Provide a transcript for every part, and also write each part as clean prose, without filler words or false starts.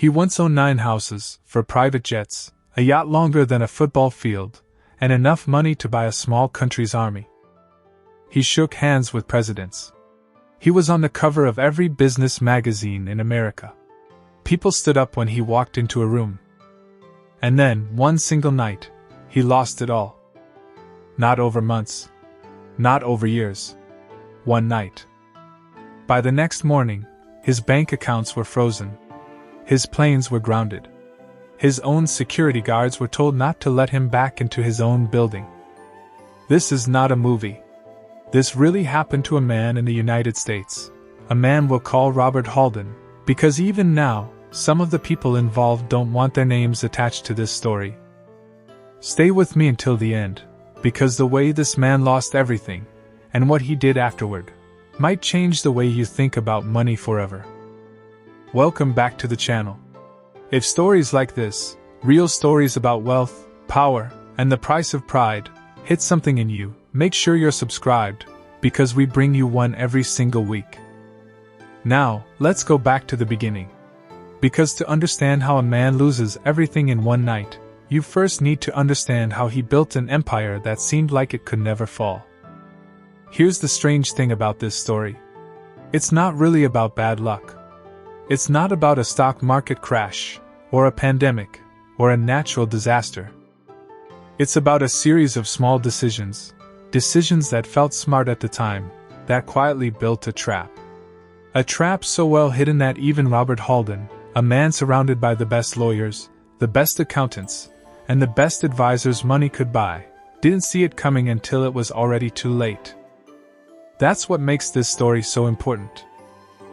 He once owned 9 houses, 4 private jets, a yacht longer than a football field, and enough money to buy a small country's army. He shook hands with presidents. He was on the cover of every business magazine in America. People stood up when he walked into a room. And then, one single night, he lost it all. Not over months. Not over years. One night. By the next morning, his bank accounts were frozen. His planes were grounded. His own security guards were told not to let him back into his own building. This is not a movie. This really happened to a man in the United States. A man we'll call Robert Halden, because even now, some of the people involved don't want their names attached to this story. Stay with me until the end, because the way this man lost everything, and what he did afterward, might change the way you think about money forever. Welcome back to the channel. If stories like this, real stories about wealth, power, and the price of pride, hit something in you, make sure you're subscribed, because we bring you one every single week. Now, let's go back to the beginning. Because to understand how a man loses everything in one night, you first need to understand how he built an empire that seemed like it could never fall. Here's the strange thing about this story. It's not really about bad luck. It's not about a stock market crash, or a pandemic, or a natural disaster. It's about a series of small decisions that felt smart at the time, that quietly built a trap. A trap so well hidden that even Robert Halden, a man surrounded by the best lawyers, the best accountants, and the best advisors money could buy, didn't see it coming until it was already too late. That's what makes this story so important.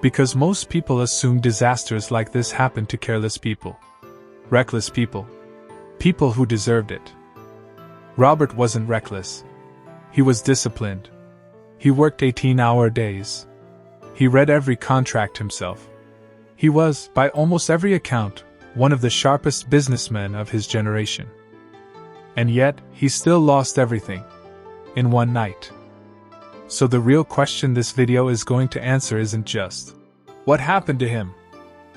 Because most people assume disasters like this happen to careless people. Reckless people. People who deserved it. Robert wasn't reckless. He was disciplined. He worked 18-hour days. He read every contract himself. He was, by almost every account, one of the sharpest businessmen of his generation. And yet, he still lost everything. In one night. So the real question this video is going to answer isn't just, what happened to him?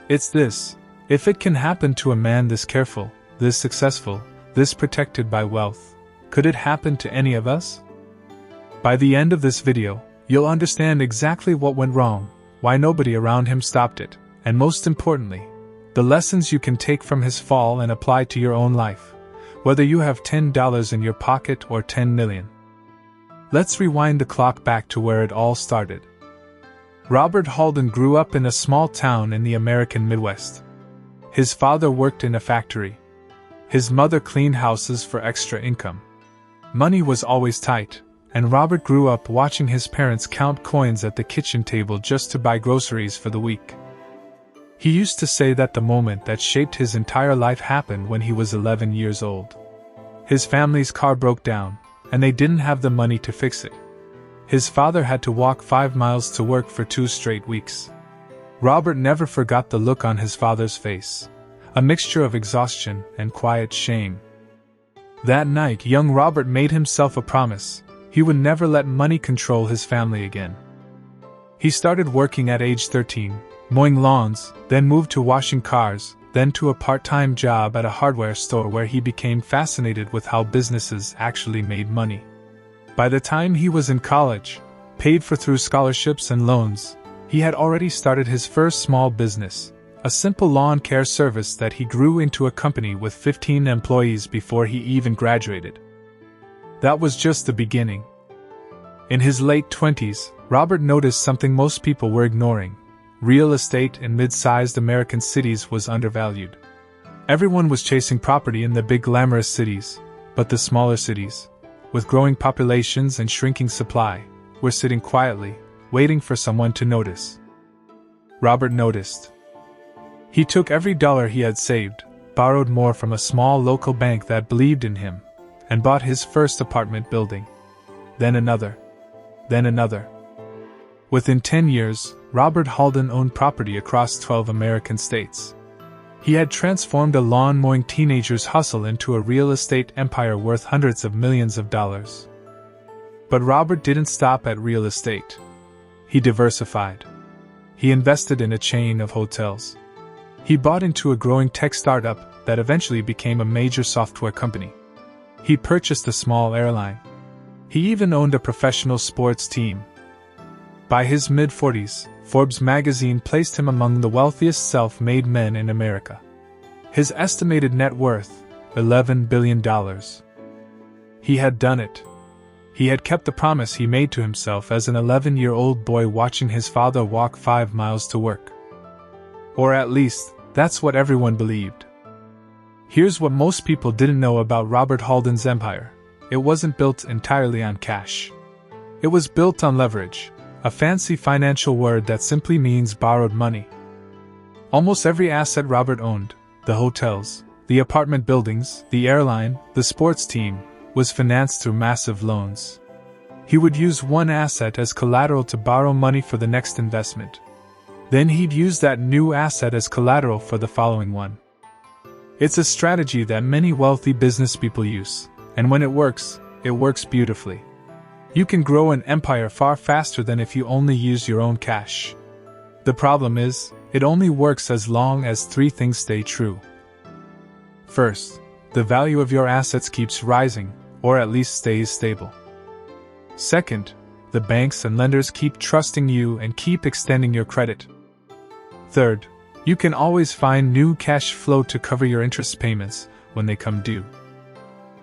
It's this: if it can happen to a man this careful, this successful, this protected by wealth, could it happen to any of us? By the end of this video, you'll understand exactly what went wrong, why nobody around him stopped it, and most importantly, the lessons you can take from his fall and apply to your own life, whether you have $10 in your pocket or 10 million. Let's rewind the clock back to where it all started. Robert Halden grew up in a small town in the American Midwest. His father worked in a factory. His mother cleaned houses for extra income. Money was always tight, and Robert grew up watching his parents count coins at the kitchen table just to buy groceries for the week. He used to say that the moment that shaped his entire life happened when he was 11 years old. His family's car broke down, and they didn't have the money to fix it. His father had to walk 5 miles to work for 2 straight weeks. Robert never forgot the look on his father's face, a mixture of exhaustion and quiet shame. That night, young Robert made himself a promise: he would never let money control his family again. He started working at age 13, mowing lawns, then moved to washing cars, then to a part-time job at a hardware store where he became fascinated with how businesses actually made money. By the time he was in college, paid for through scholarships and loans, he had already started his first small business, a simple lawn care service that he grew into a company with 15 employees before he even graduated. That was just the beginning. In his late 20s, Robert noticed something most people were ignoring. Real estate in mid-sized American cities was undervalued. Everyone was chasing property in the big glamorous cities, but the smaller cities, with growing populations and shrinking supply, were sitting quietly, waiting for someone to notice. Robert noticed. He took every dollar he had saved, borrowed more from a small local bank that believed in him, and bought his first apartment building. Then another. Then another. Within 10 years, Robert Halden owned property across 12 American states. He had transformed a lawn-mowing teenager's hustle into a real estate empire worth hundreds of millions of dollars. But Robert didn't stop at real estate. He diversified. He invested in a chain of hotels. He bought into a growing tech startup that eventually became a major software company. He purchased a small airline. He even owned a professional sports team. By his mid-40s, Forbes magazine placed him among the wealthiest self-made men in America. His estimated net worth, $11 billion. He had done it. He had kept the promise he made to himself as an 11-year-old boy watching his father walk 5 miles to work. Or at least, that's what everyone believed. Here's what most people didn't know about Robert Haldan's empire. It wasn't built entirely on cash. It was built on leverage, a fancy financial word that simply means borrowed money. Almost every asset Robert owned, the hotels, the apartment buildings, the airline, the sports team, was financed through massive loans. He would use one asset as collateral to borrow money for the next investment. Then he'd use that new asset as collateral for the following one. It's a strategy that many wealthy business people use, and when it works beautifully. You can grow an empire far faster than if you only use your own cash. The problem is, it only works as long as 3 things stay true. First, the value of your assets keeps rising, or at least stays stable. Second, the banks and lenders keep trusting you and keep extending your credit. Third, you can always find new cash flow to cover your interest payments when they come due.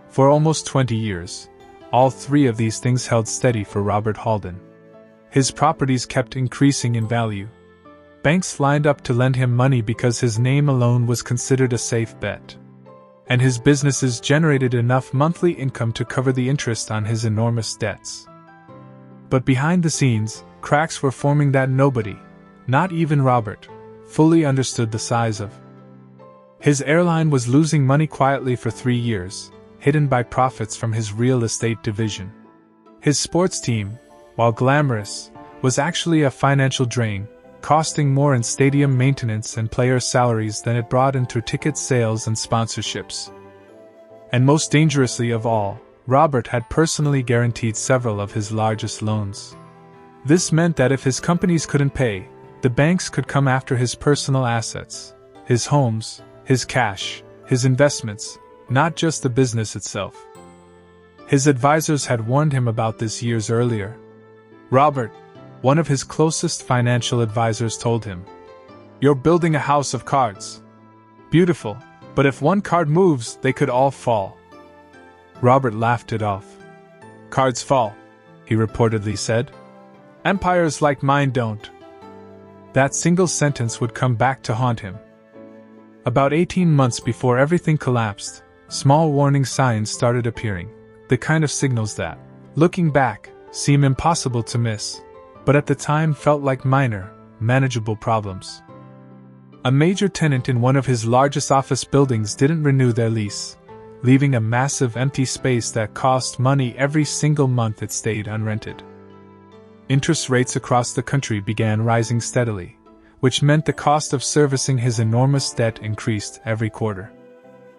For almost 20 years, all 3 of these things held steady for Robert Haldan. His properties kept increasing in value. Banks lined up to lend him money because his name alone was considered a safe bet. And his businesses generated enough monthly income to cover the interest on his enormous debts. But behind the scenes, cracks were forming that nobody, not even Robert, fully understood the size of. His airline was losing money quietly for 3 years, hidden by profits from his real estate division. His sports team, while glamorous, was actually a financial drain, costing more in stadium maintenance and player salaries than it brought in through ticket sales and sponsorships. And most dangerously of all, Robert had personally guaranteed several of his largest loans. This meant that if his companies couldn't pay, the banks could come after his personal assets, his homes, his cash, his investments, not just the business itself. His advisors had warned him about this years earlier. Robert, one of his closest financial advisors, told him, "You're building a house of cards. Beautiful, but if one card moves, they could all fall." Robert laughed it off. "Cards fall," he reportedly said. "Empires like mine don't." That single sentence would come back to haunt him. About 18 months before everything collapsed, small warning signs started appearing, the kind of signals that, looking back, seem impossible to miss, but at the time felt like minor, manageable problems. A major tenant in one of his largest office buildings didn't renew their lease, leaving a massive empty space that cost money every single month it stayed unrented. Interest rates across the country began rising steadily, which meant the cost of servicing his enormous debt increased every quarter.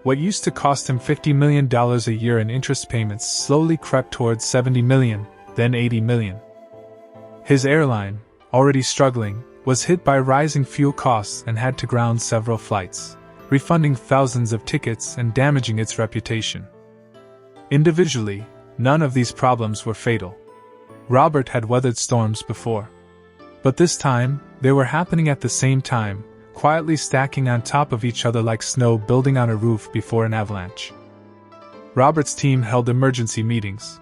What used to cost him $50 million a year in interest payments slowly crept towards $70 million, then $80 million. His airline, already struggling, was hit by rising fuel costs and had to ground several flights, refunding thousands of tickets and damaging its reputation. Individually, none of these problems were fatal. Robert had weathered storms before. But this time, they were happening at the same time, quietly stacking on top of each other like snow building on a roof before an avalanche. Robert's team held emergency meetings.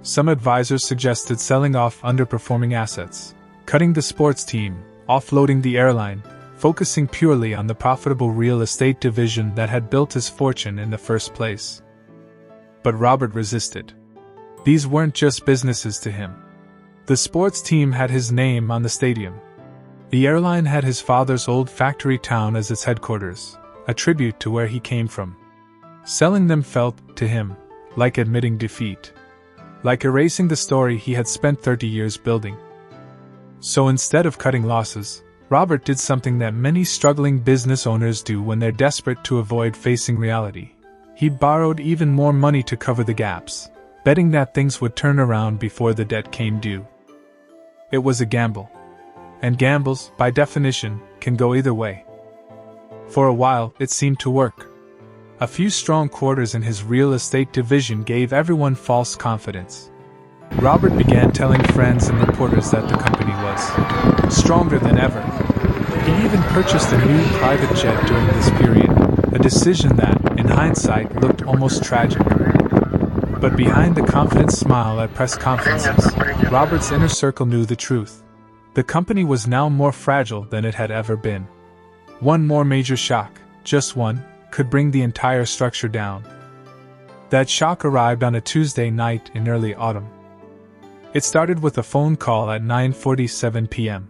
Some advisors suggested selling off underperforming assets, cutting the sports team, offloading the airline, focusing purely on the profitable real estate division that had built his fortune in the first place. But Robert resisted. These weren't just businesses to him. The sports team had his name on the stadium. The airline had his father's old factory town as its headquarters, a tribute to where he came from. Selling them felt, to him, like admitting defeat. Like erasing the story he had spent 30 years building. So instead of cutting losses, Robert did something that many struggling business owners do when they're desperate to avoid facing reality. He borrowed even more money to cover the gaps, betting that things would turn around before the debt came due. It was a gamble. And gambles, by definition, can go either way. For a while, it seemed to work. A few strong quarters in his real estate division gave everyone false confidence. Robert began telling friends and reporters that the company was stronger than ever. He even purchased a new private jet during this period, a decision that, in hindsight, looked almost tragic. But behind the confident smile at press conferences, Robert's inner circle knew the truth. The company was now more fragile than it had ever been. One more major shock, just one, could bring the entire structure down. That shock arrived on a Tuesday night in early autumn. It started with a phone call at 9:47 p.m.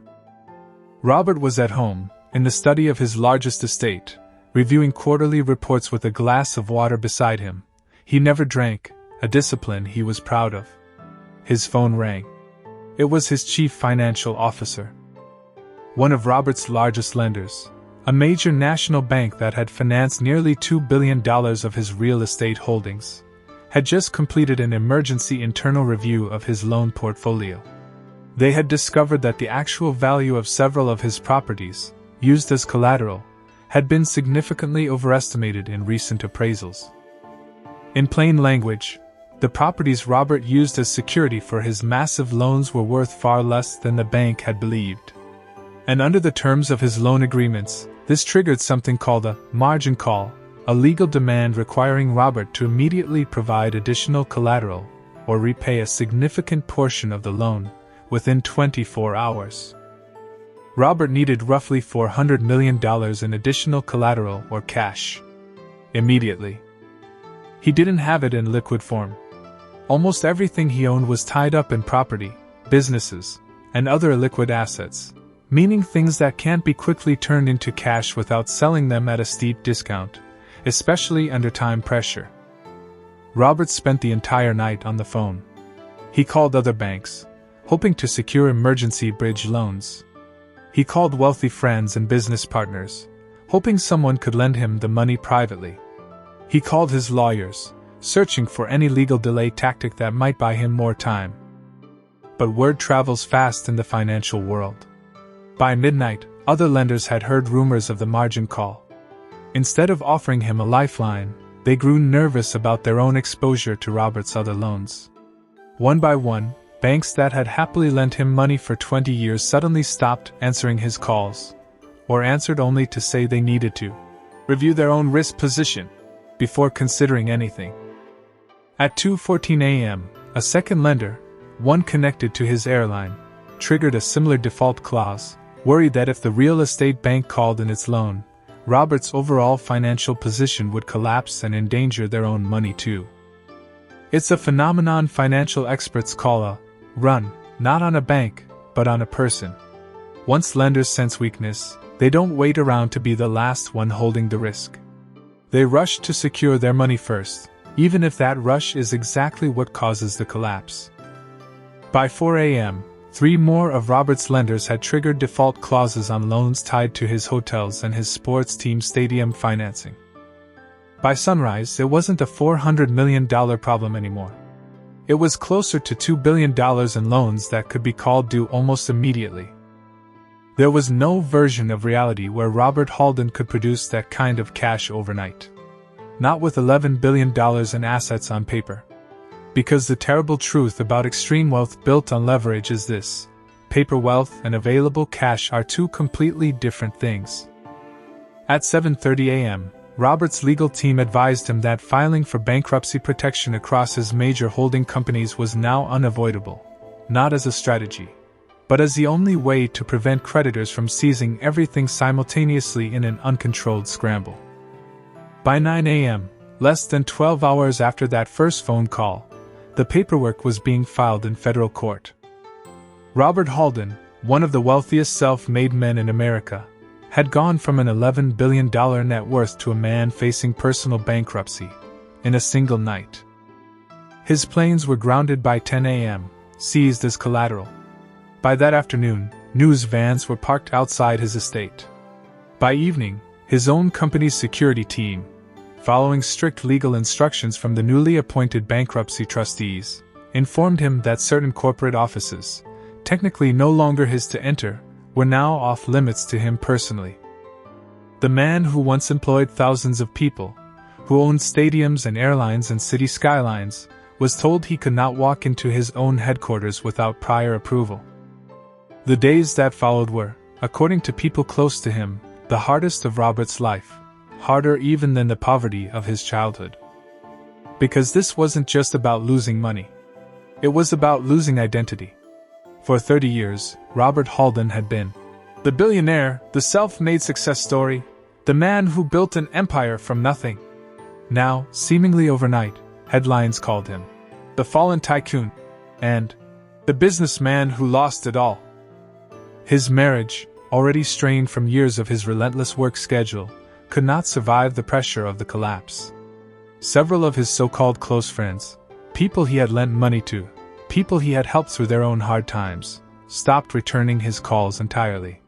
Robert was at home, in the study of his largest estate, reviewing quarterly reports with a glass of water beside him. He never drank, a discipline he was proud of. His phone rang. It was his chief financial officer. One of Robert's largest lenders, a major national bank that had financed nearly $2 billion of his real estate holdings, had just completed an emergency internal review of his loan portfolio. They had discovered that the actual value of several of his properties, used as collateral, had been significantly overestimated in recent appraisals. In plain language, the properties Robert used as security for his massive loans were worth far less than the bank had believed. And under the terms of his loan agreements, this triggered something called a margin call, a legal demand requiring Robert to immediately provide additional collateral or repay a significant portion of the loan within 24 hours. Robert needed roughly $400 million in additional collateral or cash. Immediately. He didn't have it in liquid form. Almost everything he owned was tied up in property, businesses, and other illiquid assets, meaning things that can't be quickly turned into cash without selling them at a steep discount, especially under time pressure. Robert spent the entire night on the phone. He called other banks, hoping to secure emergency bridge loans. He called wealthy friends and business partners, hoping someone could lend him the money privately. He called his lawyers, searching for any legal delay tactic that might buy him more time. But word travels fast in the financial world. By midnight, other lenders had heard rumors of the margin call. Instead of offering him a lifeline, they grew nervous about their own exposure to Robert's other loans. One by one, banks that had happily lent him money for 20 years suddenly stopped answering his calls, or answered only to say they needed to review their own risk position before considering anything. At 2:14 a.m., a second lender, one connected to his airline, triggered a similar default clause, worried that if the real estate bank called in its loan, Robert's overall financial position would collapse and endanger their own money too. It's a phenomenon financial experts call a run, not on a bank, but on a person. Once lenders sense weakness, they don't wait around to be the last one holding the risk. They rush to secure their money first, even if that rush is exactly what causes the collapse. By 4 a.m., 3 more of Robert's lenders had triggered default clauses on loans tied to his hotels and his sports team stadium financing. By sunrise, it wasn't a $400 million problem anymore. It was closer to $2 billion in loans that could be called due almost immediately. There was no version of reality where Robert Halden could produce that kind of cash overnight. Not with $11 billion in assets on paper. Because the terrible truth about extreme wealth built on leverage is this: paper wealth and available cash are two completely different things. At 7:30 a.m., Robert's legal team advised him that filing for bankruptcy protection across his major holding companies was now unavoidable, not as a strategy, but as the only way to prevent creditors from seizing everything simultaneously in an uncontrolled scramble. By 9 a.m., less than 12 hours after that first phone call, the paperwork was being filed in federal court. Robert Halden, one of the wealthiest self-made men in America, had gone from an $11 billion net worth to a man facing personal bankruptcy in a single night. His planes were grounded by 10 a.m., seized as collateral. By that afternoon, news vans were parked outside his estate. By evening, his own company's security team, following strict legal instructions from the newly appointed bankruptcy trustees, informed him that certain corporate offices, technically no longer his to enter, were now off limits to him personally. The man who once employed thousands of people, who owned stadiums and airlines and city skylines, was told he could not walk into his own headquarters without prior approval. The days that followed were, according to people close to him, the hardest of Robert's life, harder even than the poverty of his childhood. Because this wasn't just about losing money. It was about losing identity. For 30 years, Robert Halden had been the billionaire, the self-made success story, the man who built an empire from nothing. Now, seemingly overnight, headlines called him the fallen tycoon and the businessman who lost it all. His marriage, already strained from years of his relentless work schedule, could not survive the pressure of the collapse. Several of his so-called close friends, people he had lent money to, people he had helped through their own hard times, stopped returning his calls entirely.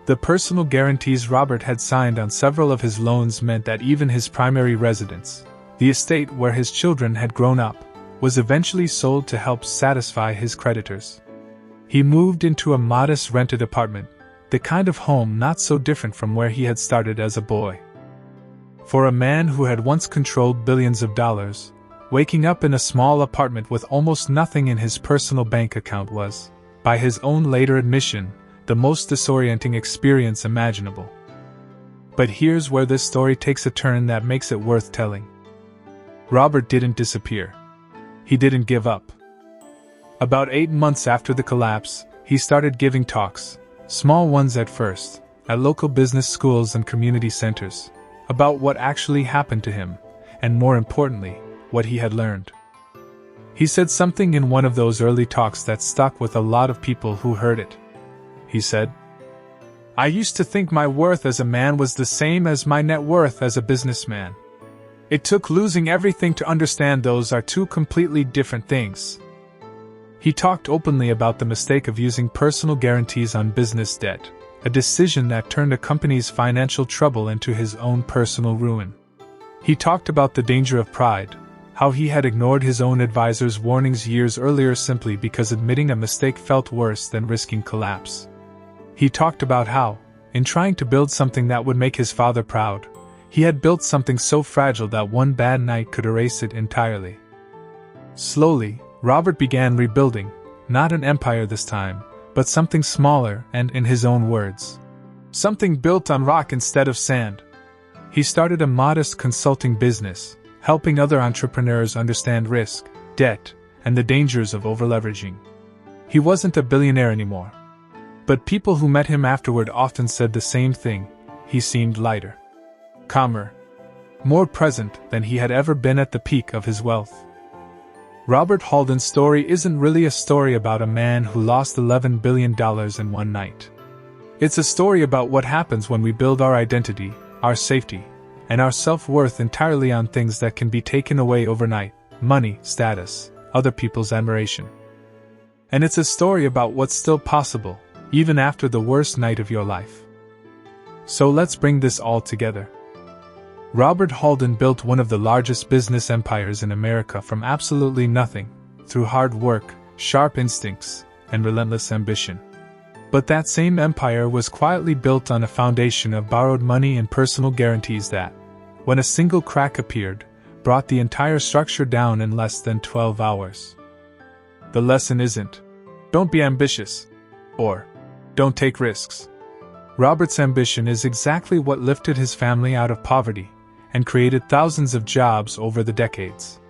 The personal guarantees Robert had signed on several of his loans meant that even his primary residence, the estate where his children had grown up, was eventually sold to help satisfy his creditors. He moved into a modest rented apartment, the kind of home not so different from where he had started as a boy. For a man who had once controlled billions of dollars, waking up in a small apartment with almost nothing in his personal bank account was, by his own later admission, the most disorienting experience imaginable. But here's where this story takes a turn that makes it worth telling. Robert didn't disappear. He didn't give up. About 8 months after the collapse, he started giving talks, small ones at first, at local business schools and community centers, about what actually happened to him, and more importantly, what he had learned. He said something in one of those early talks that stuck with a lot of people who heard it. He said, "I used to think my worth as a man was the same as my net worth as a businessman. It took losing everything to understand those are two completely different things." He talked openly about the mistake of using personal guarantees on business debt, a decision that turned a company's financial trouble into his own personal ruin. He talked about the danger of pride, how he had ignored his own advisor's warnings years earlier simply because admitting a mistake felt worse than risking collapse. He talked about how, in trying to build something that would make his father proud, he had built something so fragile that one bad night could erase it entirely. Slowly, Robert began rebuilding, not an empire this time, but something smaller and, in his own words, something built on rock instead of sand. He started a modest consulting business, helping other entrepreneurs understand risk, debt, and the dangers of overleveraging. He wasn't a billionaire anymore. But people who met him afterward often said the same thing: he seemed lighter, calmer, more present than he had ever been at the peak of his wealth. Robert Halden's story isn't really a story about a man who lost $11 billion in one night. It's a story about what happens when we build our identity, our safety, and our self-worth entirely on things that can be taken away overnight: money, status, other people's admiration. And it's a story about what's still possible, even after the worst night of your life. So let's bring this all together. Robert Halden built one of the largest business empires in America from absolutely nothing, through hard work, sharp instincts, and relentless ambition. But that same empire was quietly built on a foundation of borrowed money and personal guarantees that, when a single crack appeared, brought the entire structure down in less than 12 hours. The lesson isn't, don't be ambitious, or don't take risks. Robert's ambition is exactly what lifted his family out of poverty and created thousands of jobs over the decades.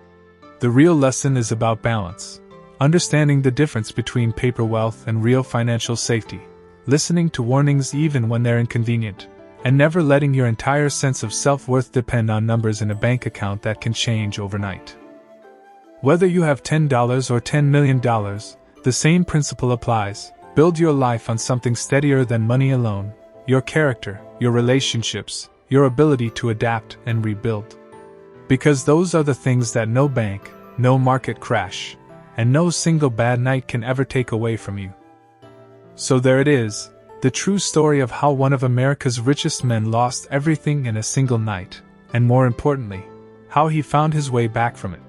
The real lesson is about balance, understanding the difference between paper wealth and real financial safety, listening to warnings even when they're inconvenient, and never letting your entire sense of self-worth depend on numbers in a bank account that can change overnight. Whether you have $10 or $10 million, the same principle applies. Build your life on something steadier than money alone: your character, your relationships, your ability to adapt and rebuild. Because those are the things that no bank, no market crash, and no single bad night can ever take away from you. So there it is, the true story of how one of America's richest men lost everything in a single night, and more importantly, how he found his way back from it.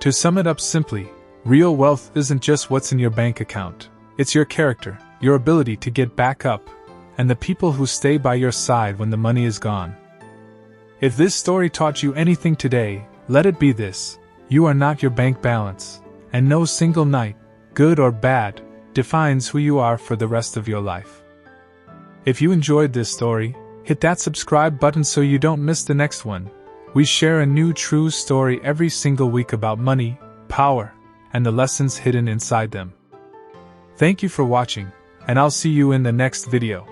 To sum it up simply, real wealth isn't just what's in your bank account. It's your character, your ability to get back up, and the people who stay by your side when the money is gone. If this story taught you anything today, let it be this: you are not your bank balance, and no single night, good or bad, defines who you are for the rest of your life. If you enjoyed this story, hit that subscribe button so you don't miss the next one. We share a new true story every single week about money, power, and the lessons hidden inside them. Thank you for watching, and I'll see you in the next video.